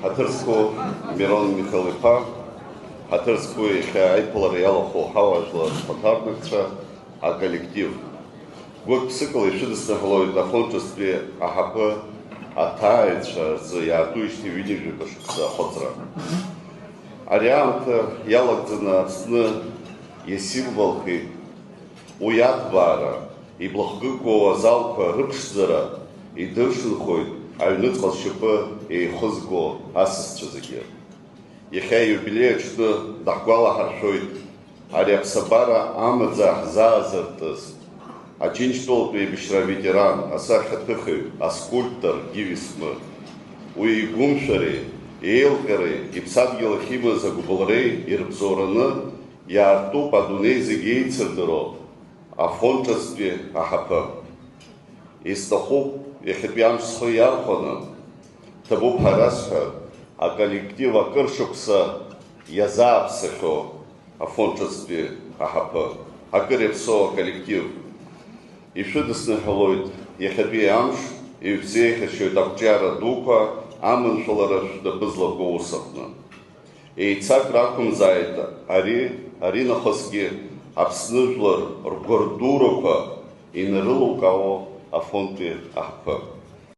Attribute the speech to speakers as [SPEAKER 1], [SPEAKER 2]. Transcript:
[SPEAKER 1] Ҳаҭырзқәоу Мирон Михаил-иԥа, ҳаҭырзқәоу иахьа аиԥылара иалахәу ҳауаажәлар хәаҭарнакцәа, аколлектив. Гәык-ԥсыкала ишәыдысныҳәалоит афронтҿынтәи аҳаԥы аҭааҩцәа рзы иаатәуижьҭеи ҩынҩажәаба шықәса ахәыцра. Ари аамҭа иалагӡаны Аԥсны иасимволхеит уи аҭбаара, иблахкыкуа азалқәа рыԥшӡара идыршынхоит аҩныҵҟа зшьапы еихызго асасцәа зегьы. Иахьа аиубилеи аҽны даҳгәалаҳаршәоит ари аԥсабара амаӡа ҳзаазыртыз Аџьынџьтәылатәи аибашьра аветеран, асахьаҭыхыҩ, аскульптор Гиви Смыр. Уи игәымшәареи, еилҟьареи, иԥсадгьыл ахь имаз агәыбылреи ирыбзоураны иаартуп адунеи зегьы еицырдыруа афронтҿынтәи аҳаԥы. Исҭахуп иахьатәи амш схы иархәаны, ҭабуп ҳәа аколлектив акыр шықәса иазааԥсахьоу афронтҿынтәи аҳаԥы, акыр иаԥсоу аколлектив. Ишәыдысныҳәалоит иахьатәи амш, иҩбзеиӷьашьоит ақәҿиара дуқәа аманшәалара шәнапы злаку ус аҟны. Еицакра ақәымзааит ари нахысгьы Аԥсны жәлар ргәардурақәа инарылукаауа афронттәи аҳаԥы.